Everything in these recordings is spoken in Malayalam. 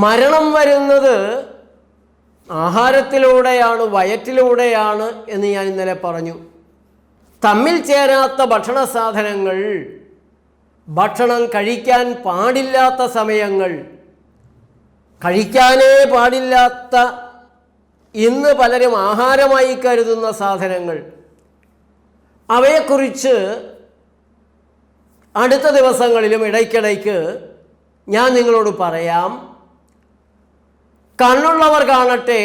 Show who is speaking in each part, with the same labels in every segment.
Speaker 1: മരണം വരുന്നത് ആഹാരത്തിലൂടെയാണ്, വയറ്റിലൂടെയാണ് എന്ന് ഞാൻ ഇന്നലെ പറഞ്ഞു. തമ്മിൽ ചേരാത്ത ഭക്ഷണ സാധനങ്ങൾ, ഭക്ഷണം കഴിക്കാൻ പാടില്ലാത്ത സമയങ്ങൾ, കഴിക്കാനേ പാടില്ലാത്ത, ഇന്ന് പലരും ആഹാരമായി കരുതുന്ന സാധനങ്ങൾ, അവയെക്കുറിച്ച് അടുത്ത ദിവസങ്ങളിലും ഇടയ്ക്കിടയ്ക്ക് ഞാൻ നിങ്ങളോട് പറയാം. കണ്ണുള്ളവർ കാണട്ടെ,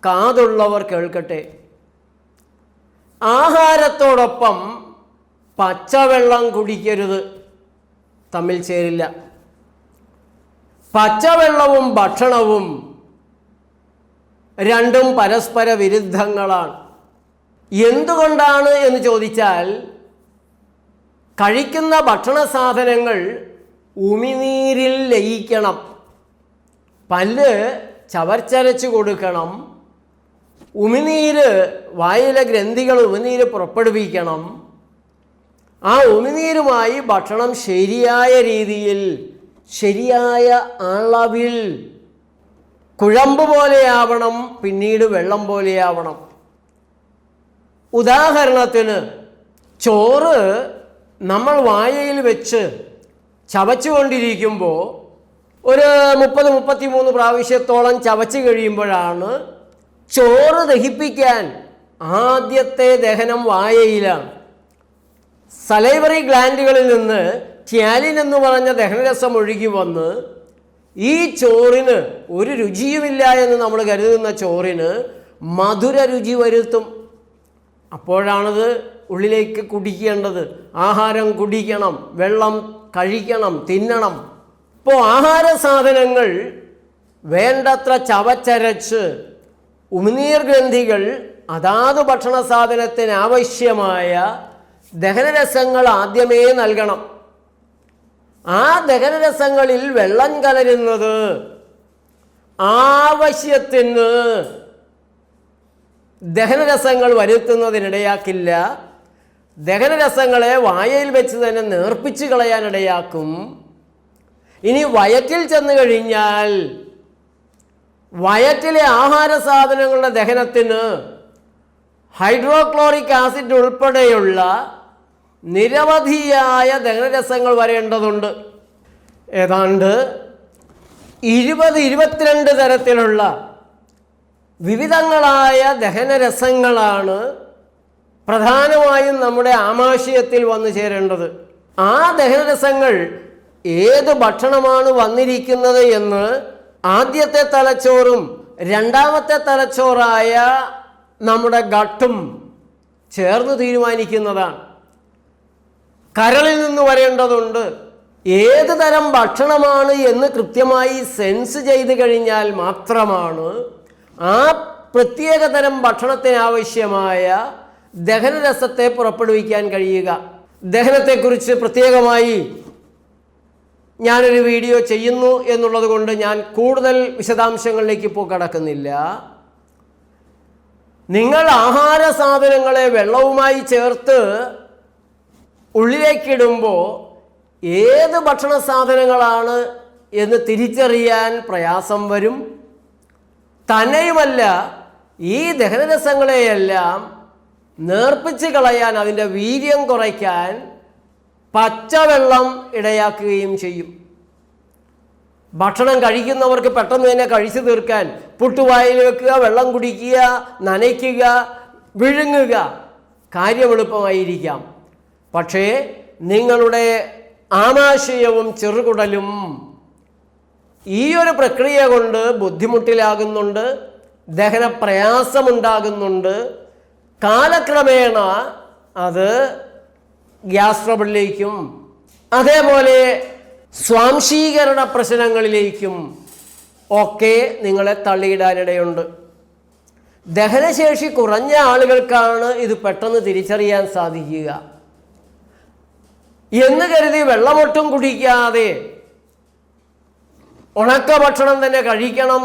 Speaker 1: കാതുള്ളവർ കേൾക്കട്ടെ. ആഹാരത്തോടൊപ്പം പച്ചവെള്ളം കുടിക്കരുത്, തമ്മിൽ ചേരില്ല. പച്ചവെള്ളവും ഭക്ഷണവും രണ്ടും പരസ്പര വിരുദ്ധങ്ങളാണ്. എന്തുകൊണ്ടാണ് എന്ന് ചോദിച്ചാൽ, കഴിക്കുന്ന ഭക്ഷണ സാധനങ്ങൾ ഉമിനീരിൽ ലയിക്കണം, പല്ല് ചവച്ചരച്ച് കൊടുക്കണം, ഉമിനീര് വായിലെ ഗ്രന്ഥികൾ ഉമിനീര് പുറപ്പെടുവിക്കണം. ആ ഉമിനീരുമായി ഭക്ഷണം ശരിയായ രീതിയിൽ, ശരിയായ അളവിൽ, കുഴമ്പ് പോലെയാവണം, പിന്നീട് വെള്ളം പോലെയാവണം. ഉദാഹരണത്തിന്, ചോറ് നമ്മൾ വായയിൽ വെച്ച് ചവച്ചുകൊണ്ടിരിക്കുമ്പോൾ ഒരു 30-33 പ്രാവശ്യത്തോളം ചവച്ച് കഴിയുമ്പോഴാണ് ചോറ് ദഹിപ്പിക്കാൻ ആദ്യത്തെ ദഹനം വായയിലാണ്. സലൈവറി ഗ്ലാൻഡുകളിൽ നിന്ന് റ്യാലിൻ എന്ന് പറഞ്ഞ ദഹനരസം ഒഴുകി വന്ന് ഈ ചോറിന് ഒരു രുചിയുമില്ല എന്ന് നമ്മൾ കരുതുന്ന ചോറിന് മധുര രുചി വരുത്തും. അപ്പോഴാണത് ഉള്ളിലേക്ക് കുടിക്കേണ്ടത്. ആഹാരം കുടിക്കണം, വെള്ളം കഴിക്കണം, തിന്നണം. ഇപ്പോൾ ആഹാര സാധനങ്ങൾ വേണ്ടത്ര ചവച്ചരച്ച് ഉമിനീർ ഗ്രന്ഥികൾ അതാത് ഭക്ഷണ സാധനത്തിന് ആവശ്യമായ ദഹനരസങ്ങൾ ആദ്യമേ നൽകണം. ആ ദഹനരസങ്ങളിൽ വെള്ളം കലരുന്നത് ആവശ്യത്തിന് ദഹനരസങ്ങൾ വരുത്തുന്നതിനിടയാക്കില്ല. ദഹനരസങ്ങളെ വായയിൽ വെച്ച് തന്നെ നേർപ്പിച്ച് കളയാനിടയാക്കും. ഇനി വയറ്റിൽ ചെന്ന് കഴിഞ്ഞാൽ വയറ്റിലെ ആഹാര സാധനങ്ങളുടെ ദഹനത്തിന് ഹൈഡ്രോക്ലോറിക് ആസിഡ് ഉൾപ്പെടെയുള്ള നിരവധിയായ ദഹനരസങ്ങൾ വരേണ്ടതുണ്ട്. ഏതാണ്ട് 20-22 തരത്തിലുള്ള വിവിധങ്ങളായ ദഹനരസങ്ങളാണ് പ്രധാനമായും നമ്മുടെ ആമാശയത്തിൽ വന്നു ചേരേണ്ടത്. ആ ദഹനരസങ്ങൾ ഏത് ഭക്ഷണമാണ് വന്നിരിക്കുന്നത് എന്ന് ആദ്യത്തെ തലച്ചോറും രണ്ടാമത്തെ തലച്ചോറായ നമ്മുടെ ഗട്ടും ചേർന്ന് തീരുമാനിക്കുന്നതാണ്. കരളിൽ നിന്ന് വരേണ്ടതുണ്ട്. ഏത് തരം ഭക്ഷണമാണ് എന്ന് കൃത്യമായി സെൻസ് ചെയ്ത് കഴിഞ്ഞാൽ മാത്രമാണ് ആ പ്രത്യേക തരം ഭക്ഷണത്തിനാവശ്യമായ ദഹനരസത്തെ പുറപ്പെടുവിക്കാൻ കഴിയുക. ദഹനത്തെക്കുറിച്ച് പ്രത്യേകമായി ഞാനൊരു വീഡിയോ ചെയ്യുന്നു എന്നുള്ളത് കൊണ്ട് ഞാൻ കൂടുതൽ വിശദാംശങ്ങളിലേക്ക് ഇപ്പോൾ കടക്കുന്നില്ല. നിങ്ങൾ ആഹാര സാധനങ്ങളെ വെള്ളവുമായി ചേർത്ത് ഉള്ളിലേക്കിടുമ്പോൾ ഏത് ഭക്ഷണ സാധനങ്ങളാണ് എന്ന് തിരിച്ചറിയാൻ പ്രയാസം വരും. തന്നെയുമല്ല, ഈ ദഹനരസങ്ങളെയെല്ലാം നേർപ്പിച്ച് കളയാൻ, അതിൻ്റെ വീര്യം കുറയ്ക്കാൻ പച്ചവെള്ളം ഇടയാക്കുകയും ചെയ്യും. ഭക്ഷണം കഴിക്കുന്നവർക്ക് പെട്ടെന്ന് തന്നെ കഴിച്ചു തീർക്കാൻ പുട്ടുവായിൽ വെക്കുക, വെള്ളം കുടിക്കുക, നനയ്ക്കുക, വിഴുങ്ങുക, കാര്യം എളുപ്പമായിരിക്കാം. പക്ഷേ നിങ്ങളുടെ ആമാശയവും ചെറുകുടലും ഈ ഒരു പ്രക്രിയ കൊണ്ട് ബുദ്ധിമുട്ടിലാകുന്നുണ്ട്, ദഹനപ്രയാസമുണ്ടാകുന്നുണ്ട്. കാലക്രമേണ അത് ഗ്യാസ് ട്രബിളിലേക്കും അതേപോലെ സ്വാംശീകരണ പ്രശ്നങ്ങളിലേക്കും ഒക്കെ നിങ്ങളെ തള്ളിയിടാനിടയുണ്ട്. ദഹനശേഷി കുറഞ്ഞ ആളുകൾക്കാണ് ഇത് പെട്ടെന്ന് തിരിച്ചറിയാൻ സാധിക്കുക. എന്ന് കരുതി വെള്ളമൊട്ടും കുടിക്കാതെ ഉണക്ക ഭക്ഷണം തന്നെ കഴിക്കണം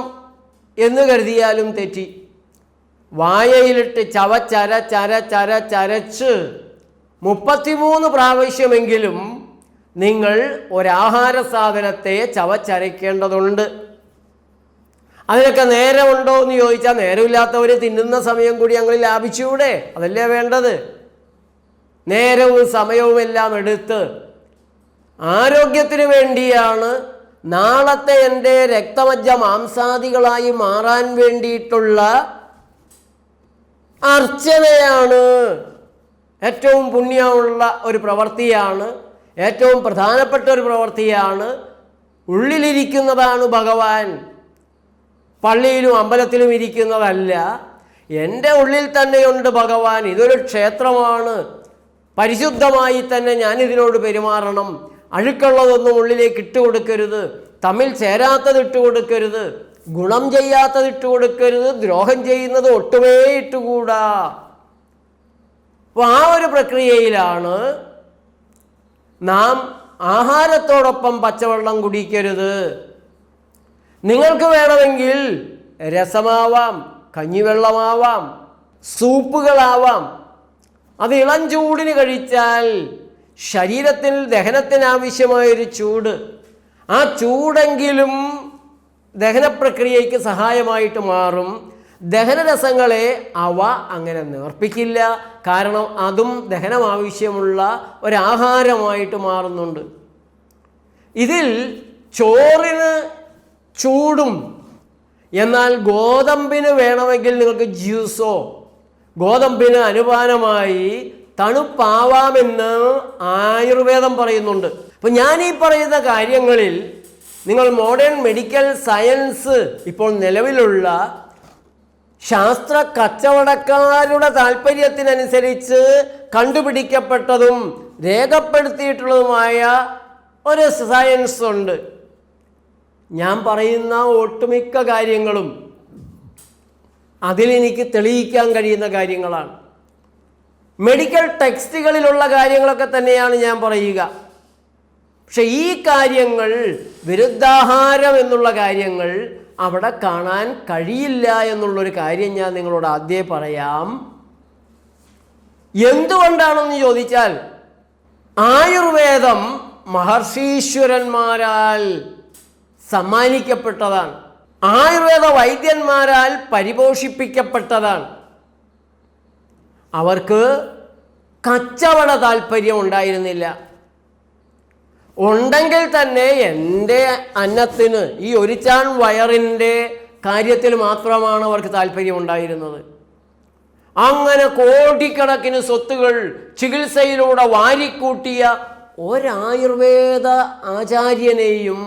Speaker 1: എന്ന് കരുതിയാലും തെറ്റി. വായയിലിട്ട് ചവച്ചരച്ച് 33 പ്രാവശ്യമെങ്കിലും നിങ്ങൾ ഒരാഹാര സാധനത്തെ ചവച്ചരയ്ക്കേണ്ടതുണ്ട്. അതിനൊക്കെ നേരമുണ്ടോ എന്ന് ചോദിച്ചാൽ നേരമില്ലാത്തവർ തിന്നുന്ന സമയം കൂടി ഞങ്ങൾ ലാഭിച്ചുകൂടെ? അതല്ലേ വേണ്ടത്. നേരവും സമയവും എല്ലാം എടുത്ത് ആരോഗ്യത്തിന് വേണ്ടിയാണ്, നാളത്തെ എൻ്റെ രക്തമജ്ജ മാംസാദികളായി മാറാൻ വേണ്ടിയിട്ടുള്ള അർച്ചനയാണ്, ഏറ്റവും പുണ്യമുള്ള ഒരു പ്രവൃത്തിയാണ്, ഏറ്റവും പ്രധാനപ്പെട്ട ഒരു പ്രവൃത്തിയാണ്. ഉള്ളിലിരിക്കുന്നതാണ് ഭഗവാൻ, പള്ളിയിലും അമ്പലത്തിലും ഇരിക്കുന്നതല്ല. എൻ്റെ ഉള്ളിൽ തന്നെയുണ്ട് ഭഗവാൻ. ഇതൊരു ക്ഷേത്രമാണ്. പരിശുദ്ധമായി തന്നെ ഞാനിതിനോട് പെരുമാറണം. അഴുക്കുള്ളതൊന്നും ഉള്ളിലേക്ക് ഇട്ടുകൊടുക്കരുത്, തമ്മിൽ ചേരാത്തത് ഇട്ടുകൊടുക്കരുത്, ഗുണം ചെയ്യാത്തത് ഇട്ടുകൊടുക്കരുത്, ദ്രോഹം ചെയ്യുന്നത് ഒട്ടുമേ ഇട്ടുകൂടാ. അപ്പോൾ ആ ഒരു പ്രക്രിയയിലാണ് നാം ആഹാരത്തോടൊപ്പം പച്ചവെള്ളം കുടിക്കരുത്. നിങ്ങൾക്ക് വേണമെങ്കിൽ രസമാവാം, കഞ്ഞിവെള്ളമാവാം, സൂപ്പുകളാവാം. അത് ഇളം ചൂടിന് കഴിച്ചാൽ ശരീരത്തിൽ ദഹനത്തിനാവശ്യമായൊരു ചൂട്, ആ ചൂടെങ്കിലും ദഹനപ്രക്രിയയ്ക്ക് സഹായമായിട്ട് മാറും. ദഹനരസങ്ങളെ അവ അങ്ങനെ നേർപ്പിക്കില്ല, കാരണം അതും ദഹനം ആവശ്യമുള്ള ഒരാഹാരമായിട്ട് മാറുന്നുണ്ട്. ഇതിൽ ചോറിന് ചൂടും, എന്നാൽ ഗോതമ്പിന് വേണമെങ്കിൽ നിങ്ങൾക്ക് ജ്യൂസോ ഗോതമ്പിന് അനുപാനമായി തണുപ്പാവാമെന്ന് ആയുർവേദം പറയുന്നുണ്ട്. അപ്പം ഞാൻ ഈ പറയുന്ന കാര്യങ്ങളിൽ നിങ്ങൾ മോഡേൺ മെഡിക്കൽ സയൻസ് ഇപ്പോൾ നിലവിലുള്ള ശാസ്ത്ര കച്ചവടക്കാരുടെ താല്പര്യത്തിനനുസരിച്ച് കണ്ടുപിടിക്കപ്പെട്ടതും രേഖപ്പെടുത്തിയിട്ടുള്ളതുമായ ഒരു സയൻസ് ഉണ്ട്. ഞാൻ പറയുന്ന ഒട്ടുമിക്ക കാര്യങ്ങളും അതിലെനിക്ക് തെളിയിക്കാൻ കഴിയുന്ന കാര്യങ്ങളാണ്. മെഡിക്കൽ ടെക്സ്റ്റുകളിലുള്ള കാര്യങ്ങളൊക്കെ തന്നെയാണ് ഞാൻ പറയുക. പക്ഷെ ഈ കാര്യങ്ങൾ, വിരുദ്ധാഹാരം എന്നുള്ള കാര്യങ്ങൾ അവിടെ കാണാൻ കഴിയില്ല എന്നുള്ളൊരു കാര്യം ഞാൻ നിങ്ങളോട് ആദ്യമേ പറയാം. എന്തുകൊണ്ടാണെന്ന് ചോദിച്ചാൽ, ആയുർവേദം മഹർഷീശ്വരന്മാരാൽ സമ്മാനിക്കപ്പെട്ടതാണ്, ആയുർവേദ വൈദ്യന്മാരാൽ പരിപോഷിപ്പിക്കപ്പെട്ടതാണ്. അവർക്ക് കച്ചവട താല്പര്യം ഉണ്ടായിരുന്നില്ല. ഉണ്ടെങ്കിൽ തന്നെ എൻ്റെ അന്നത്തിന്, ഈ ഒരു ചാൺ വയറിൻ്റെ കാര്യത്തിൽ മാത്രമാണ് അവർക്ക് താല്പര്യം ഉണ്ടായിരുന്നത്. അങ്ങനെ കോടിക്കണക്കിന് സ്വത്തുകൾ ചികിത്സയിലൂടെ വാരിക്കൂട്ടിയ ഒരായുർവേദ ആചാര്യനെയും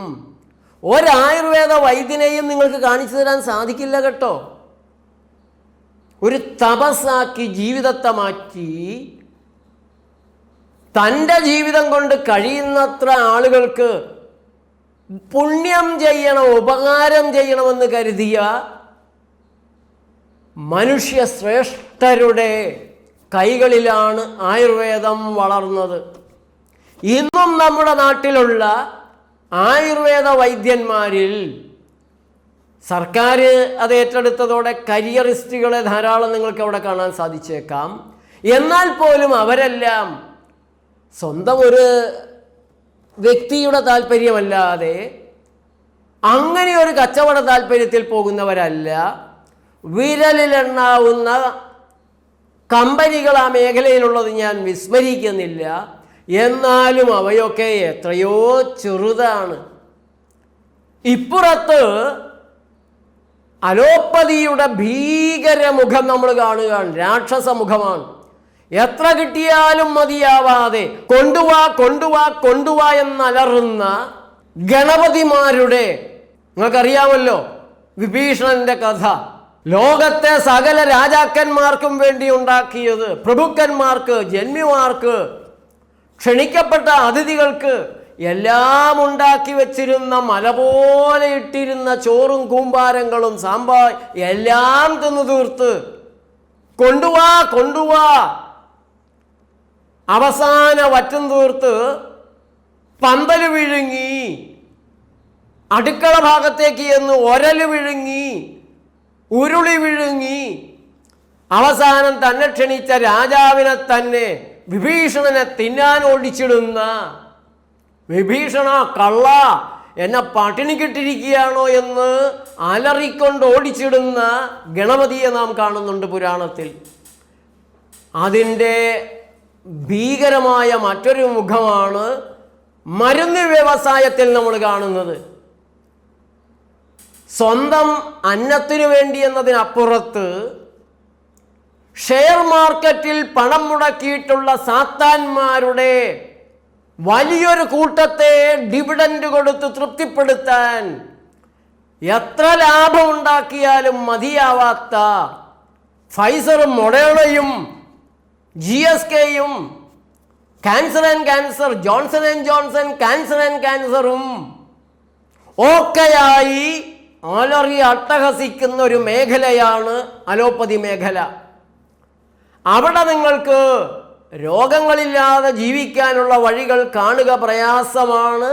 Speaker 1: ഒരായുർവേദ വൈദ്യനെയും നിങ്ങൾക്ക് കാണിച്ചു തരാൻ സാധിക്കില്ല കേട്ടോ. ഒരു തപസ്സാക്കി ജീവിതത്തെ മാറ്റി തൻ്റെ ജീവിതം കൊണ്ട് കഴിയുന്നത്ര ആളുകൾക്ക് പുണ്യം ചെയ്യണം, ഉപകാരം ചെയ്യണമെന്ന് കരുതിയ മനുഷ്യ ശ്രേഷ്ഠരുടെ കൈകളിലാണ് ആയുർവേദം വളർന്നത്. ഇന്നും നമ്മുടെ നാട്ടിലുള്ള ആയുർവേദ വൈദ്യന്മാരിൽ സർക്കാർ അത് ഏറ്റെടുത്തതോടെ കരിയറിസ്റ്റുകളെ ധാരാളം നിങ്ങൾക്ക് അവിടെ കാണാൻ സാധിച്ചേക്കാം. എന്നാൽ പോലും അവരെല്ലാം സ്വന്തം ഒരു വ്യക്തിയുടെ താല്പര്യമല്ലാതെ അങ്ങനെ ഒരു കച്ചവട താല്പര്യത്തിൽ പോകുന്നവരല്ല. വിരലിലെണ്ണാവുന്ന കമ്പനികൾ ആ മേഖലയിലുള്ളത് ഞാൻ വിസ്മരിക്കുന്നില്ല. എന്നാലും അവയൊക്കെ എത്രയോ ചെറുതാണ്. ഇപ്പുറത്ത് അലോപ്പതിയുടെ ഭീകരമുഖം നമ്മൾ കാണുകയാണ്, രാക്ഷസ മുഖമാണ്. എത്ര കിട്ടിയാലും മതിയാവാതെ കൊണ്ടുവാ കൊണ്ടുവാ കൊണ്ടുവാ എന്നലറുന്ന ഗണപതിമാരുടെ, നിങ്ങൾക്കറിയാമല്ലോ വിഭീഷണന്റെ കഥ. ലോകത്തെ സകല രാജാക്കന്മാർക്കും വേണ്ടി ഉണ്ടാക്കിയത്, പ്രഭുക്കന്മാർക്ക്, ജന്മിമാർക്ക്, ക്ഷണിക്കപ്പെട്ട അതിഥികൾക്ക് എല്ലാം ഉണ്ടാക്കി വെച്ചിരുന്ന, മല പോലെ ഇട്ടിരുന്ന ചോറും കൂമ്പാരങ്ങളും സാമ്പാർ എല്ലാം തിന്നു തീർത്ത് കൊണ്ടുവാ കൊണ്ടുവാ, അവസാന വറ്റം തീർത്ത് പന്തല് വിഴുങ്ങി, അടുക്കള ഭാഗത്തേക്ക് എന്ന് ഒരല് വിഴുങ്ങി, ഉരുളി വിഴുങ്ങി, അവസാനം തന്നെ ക്ഷണിച്ച രാജാവിനെ തന്നെ, വിഭീഷണനെ തിന്നാൻ ഓടിച്ചിടുന്ന, വിഭീഷണ കള്ള എന്നെ പട്ടിണിക്കിട്ടിരിക്കുകയാണോ എന്ന് അലറിക്കൊണ്ട് ഓടിച്ചിടുന്ന ഗണപതിയെ നാം കാണുന്നുണ്ട് പുരാണത്തിൽ. അതിൻ്റെ ഭീകരമായ മറ്റൊരു മുഖമാണ് മരുന്ന് വ്യവസായത്തിൽ നമ്മൾ കാണുന്നത്. സ്വന്തം അന്നത്തിനു വേണ്ടി എന്നതിനപ്പുറത്ത് ഷെയർ മാർക്കറ്റിൽ പണം മുടക്കിയിട്ടുള്ള സാത്താന്മാരുടെ വലിയൊരു കൂട്ടത്തെ ഡിവിഡൻഡ് കൊടുത്ത് തൃപ്തിപ്പെടുത്താൻ എത്ര ലാഭമുണ്ടാക്കിയാലും മതിയാവാത്ത ഫൈസറും മൊഡേണയും GSKയും cancer and cancer, Johnson and Johnson cancer and ക്യാൻസറും ഒക്കെയായി അലറി അട്ടഹസിക്കുന്ന ഒരു മേഖലയാണ് അലോപ്പതി മേഖല. അവിടെ നിങ്ങൾക്ക് രോഗങ്ങളില്ലാതെ ജീവിക്കാനുള്ള വഴികൾ കാണുക പ്രയാസമാണ്.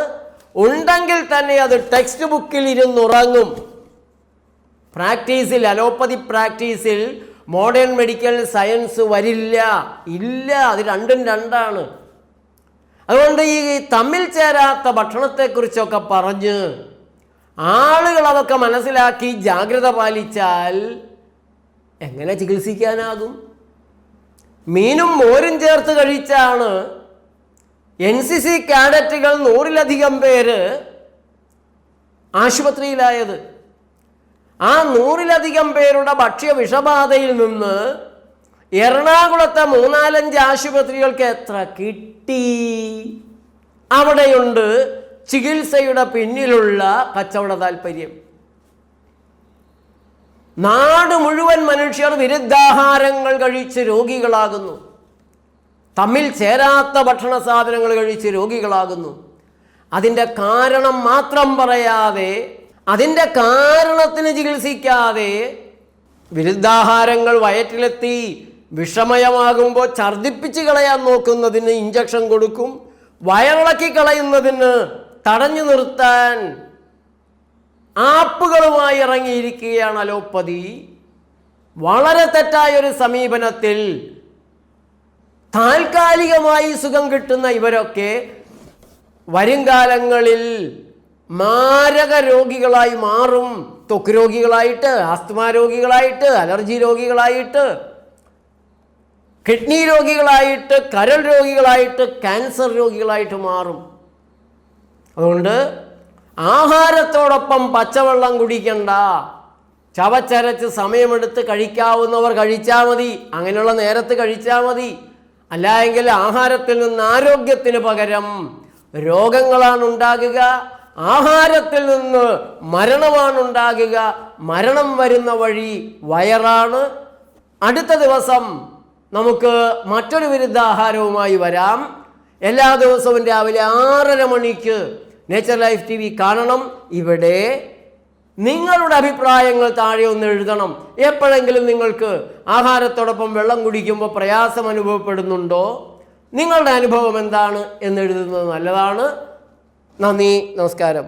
Speaker 1: ഉണ്ടെങ്കിൽ തന്നെ അത് ടെക്സ്റ്റ് ബുക്കിൽ ഇരുന്നുറങ്ങും. പ്രാക്ടീസിൽ, അലോപ്പതി പ്രാക്ടീസിൽ മോഡേൺ മെഡിക്കൽ സയൻസ് വരില്ല, ഇല്ല. അത് രണ്ടും രണ്ടാണ്. അതുകൊണ്ട് ഈ തമ്മിൽ ചേരാത്ത ഭക്ഷണത്തെക്കുറിച്ചൊക്കെ പറഞ്ഞ് ആളുകൾ അതൊക്കെ മനസ്സിലാക്കി ജാഗ്രത പാലിച്ചാൽ എങ്ങനെ ചികിത്സിക്കാനാകും? മീനും മോരും ചേർത്ത് കഴിച്ചാണ് NCC കാഡറ്റുകൾ 100-ലധികം പേര് ആശുപത്രിയിലായത്. ആ 100-ലധികം പേരുടെ ഭക്ഷ്യ വിഷബാധയിൽ നിന്ന് എറണാകുളത്തെ 3-4 ആശുപത്രികൾക്ക് എത്ര കിട്ടി? അവിടെയുണ്ട് ചികിത്സയുടെ പിന്നിലുള്ള കച്ചവട താല്പര്യം. നാട് മുഴുവൻ മനുഷ്യർ വിരുദ്ധാഹാരങ്ങൾ കഴിച്ച് രോഗികളാകുന്നു. തമ്മിൽ ചേരാത്ത ഭക്ഷണ സാധനങ്ങൾ കഴിച്ച് രോഗികളാകുന്നു. അതിൻ്റെ കാരണം മാത്രം പറയാതെ, അതിൻ്റെ കാരണത്തിന് ചികിത്സിക്കാതെ, വിരുദ്ധാഹാരങ്ങൾ വയറ്റിലെത്തി വിഷമയമാകുമ്പോൾ ഛർദ്ദിപ്പിച്ച് കളയാൻ നോക്കുന്നതിന് ഇഞ്ചക്ഷൻ കൊടുക്കും. വയറിളക്കി കളയുന്നതിന് തടഞ്ഞു നിർത്താൻ ആപ്പുകളുമായി ഇറങ്ങിയിരിക്കുകയാണ് അലോപ്പതി. വളരെ തെറ്റായൊരു സമീപനത്തിൽ താൽക്കാലികമായി സുഖം കിട്ടുന്ന ഇവരൊക്കെ വരും കാലങ്ങളിൽ മാരക രോഗികളായി മാറും. ത്വക്ക് രോഗികളായിട്ട്, ആസ്തമ രോഗികളായിട്ട്, അലർജി രോഗികളായിട്ട്, കിഡ്നി രോഗികളായിട്ട്, കരൾ രോഗികളായിട്ട്, ക്യാൻസർ രോഗികളായിട്ട് മാറും. അതുകൊണ്ട് ആഹാരത്തോടൊപ്പം പച്ചവെള്ളം കുടിക്കണ്ട. ചവച്ചരച്ച് സമയമെടുത്ത് കഴിക്കാവുന്നവർ കഴിച്ചാൽ മതി. അങ്ങനെയുള്ള നേരത്ത് കഴിച്ചാൽ മതി. അല്ല എങ്കിൽ ആഹാരത്തിൽ നിന്ന് ആരോഗ്യത്തിന് പകരം രോഗങ്ങളാണ് ഉണ്ടാകുക. ആഹാരത്തിൽ നിന്ന് മരണമാണ് ഉണ്ടാകുക. മരണം വരുന്ന വഴി വയറാണ്. അടുത്ത ദിവസം നമുക്ക് മറ്റൊരു വിരുദ്ധാഹാരവുമായി വരാം. എല്ലാ ദിവസവും രാവിലെ 6:30 മണിക്ക് നേച്ചർ ലൈഫ് TV കാണണം. ഇവിടെ നിങ്ങളുടെ അഭിപ്രായങ്ങൾ താഴെ ഒന്ന് എഴുതണം. എപ്പോഴെങ്കിലും നിങ്ങൾക്ക് ആഹാരത്തോടൊപ്പം വെള്ളം കുടിക്കുമ്പോൾ പ്രയാസം അനുഭവപ്പെടുന്നുണ്ടോ? നിങ്ങളുടെ അനുഭവം എന്താണ് എന്നെഴുതുന്നത് നല്ലതാണ്. നന്ദി, നമസ്കാരം.